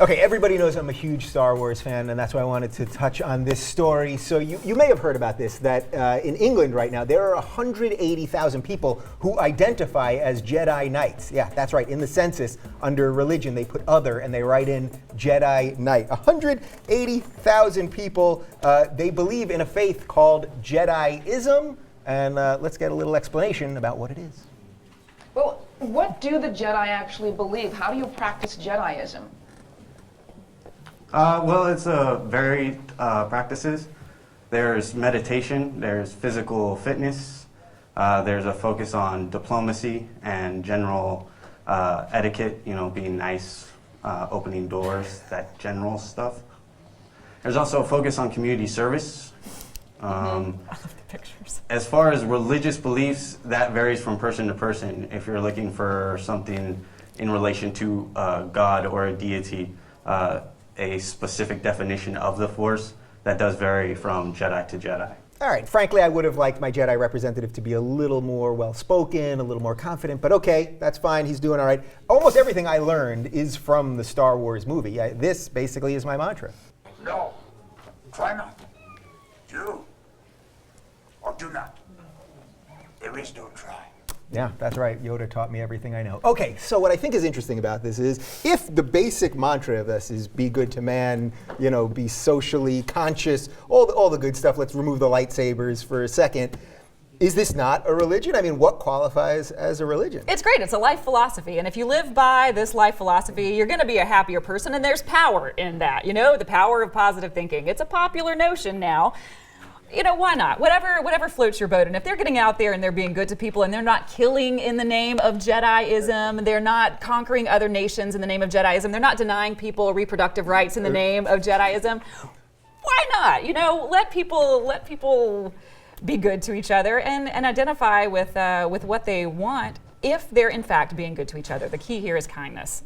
Okay, everybody knows I'm a huge Star Wars fan, and that's why I wanted to touch on this story. So you may have heard about this, that in England right now, there are 180,000 people who identify as Jedi Knights. Yeah, that's right. In the census, under religion, they put other, and they write in Jedi Knight. 180,000 people, they believe in a faith called Jediism, and let's get a little explanation about what it is. Well, what do the Jedi actually believe? How do you practice Jediism? Well, it's varied practices. There's meditation, there's physical fitness, there's a focus on diplomacy and general etiquette, being nice, opening doors, that general stuff. There's also a focus on community service. I love the pictures. As far as religious beliefs, that varies from person to person. If you're looking for something in relation to God or a deity, a specific definition of the Force, that does vary from Jedi to Jedi. All right, frankly, I would have liked my Jedi representative to be a little more well-spoken, a little more confident, but okay, that's fine, he's doing all right. Almost everything I learned is from the Star Wars movie. This basically is my mantra. No, try not. Do or do not. There is no try. Yeah, that's right. Yoda taught me everything I know. Okay, so what I think is interesting about this is if the basic mantra of this is be good to man, be socially conscious, all the good stuff, let's remove the lightsabers for a second. Is this not a religion? I mean, what qualifies as a religion? It's great. It's a life philosophy. And if you live by this life philosophy, you're going to be a happier person. And there's power in that, the power of positive thinking. It's a popular notion now. Why not? Whatever floats your boat. And if they're getting out there and they're being good to people and they're not killing in the name of Jediism, they're not conquering other nations in the name of Jediism, they're not denying people reproductive rights in the name of Jediism, why not? Let people be good to each other and identify with what they want if they're in fact being good to each other. The key here is kindness.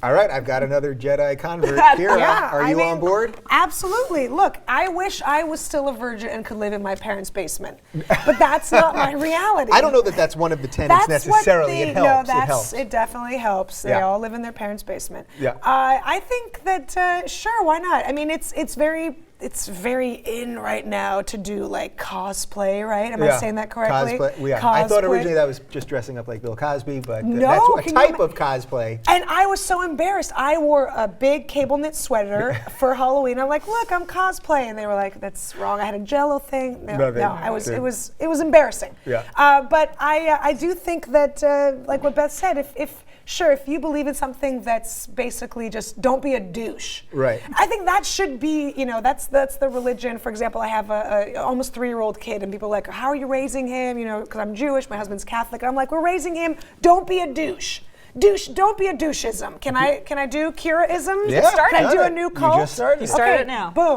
All right, I've got another Jedi convert. Kira, are you on board? Absolutely. Look, I wish I was still a virgin and could live in my parents' basement, but that's not my reality. I don't know that that's one of the tenets necessarily. It helps. It definitely helps. They all live in their parents' basement. Yeah. I think that sure, why not? I mean, it's very in right now to do like cosplay, right? Am I saying that correctly? Cosplay. I thought originally that was just dressing up like Bill Cosby, but no, that's a type of cosplay. And I was so embarrassed. I wore a big cable knit sweater for Halloween. I'm like, look, I'm cosplay, and they were like, that's wrong. I had a Jello thing. It was embarrassing. Yeah. But I do think that like what Beth said, if you believe in something that's basically just don't be a douche. Right. I think that should be, that's the religion. For example, I have a almost 3-year-old kid, and people are like, how are you raising him? Because I'm Jewish, my husband's Catholic, and I'm like, we're raising him. Don't be a douche. Don't be a doucheism. Can I do Kira-ism? Yeah. Can I do a new cult? You just started. You started it now. Boom.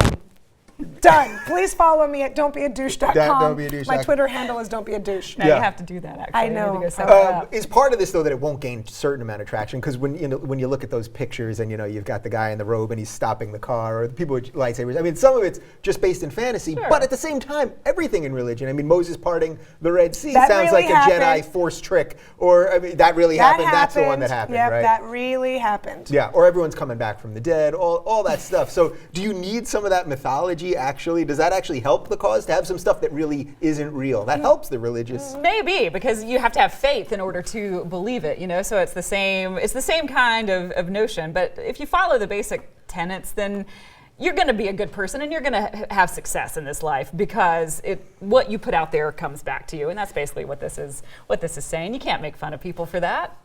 Done. Please follow me at don'tbeadouche.com. Don'tbeadouche.com. My Twitter handle is don'tbeadouche. Now you have to do that, actually. I know. You need to go set that up. Is part of this, though, that it won't gain a certain amount of traction? Because when you look at those pictures and, you've got the guy in the robe and he's stopping the car, or the people with lightsabers, I mean, some of it's just based in fantasy, but at the same time, everything in religion. I mean, Moses parting the Red Sea sounds like a Jedi Force trick, or, I mean, that really happened. That's the one that happened, right? That really happened. Yeah, or everyone's coming back from the dead, all that stuff. So do you need some of that mythology, actually? Does that actually help the cause to have some stuff that really isn't real? That helps the religious. Maybe, because you have to have faith in order to believe it, so it's the same kind of notion. But if you follow the basic tenets, then you're going to be a good person and you're going to have success in this life, because what you put out there comes back to you, and that's basically what this is saying. You can't make fun of people for that.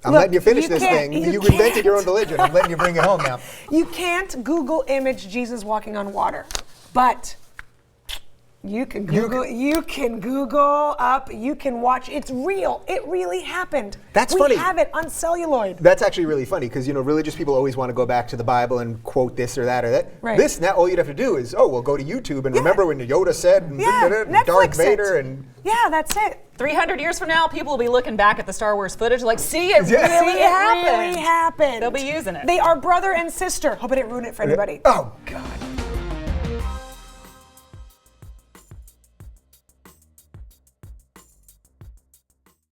I'm letting you finish this thing. You invented your own religion. I'm letting you bring it home now. You can't Google image Jesus walking on water, but you can Google up, you can watch. It's real. It really happened. That's funny. We have it on celluloid. That's actually really funny, because religious people always want to go back to the Bible and quote this or that or that. Right. This, now all you'd have to do is, go to YouTube and remember when Yoda said and, and Darth Vader and. Yeah, that's it. 300 years from now, people will be looking back at the Star Wars footage like, see, it really happened. They'll be using it. They are brother and sister. Hope I didn't ruin it for anybody. Oh, God.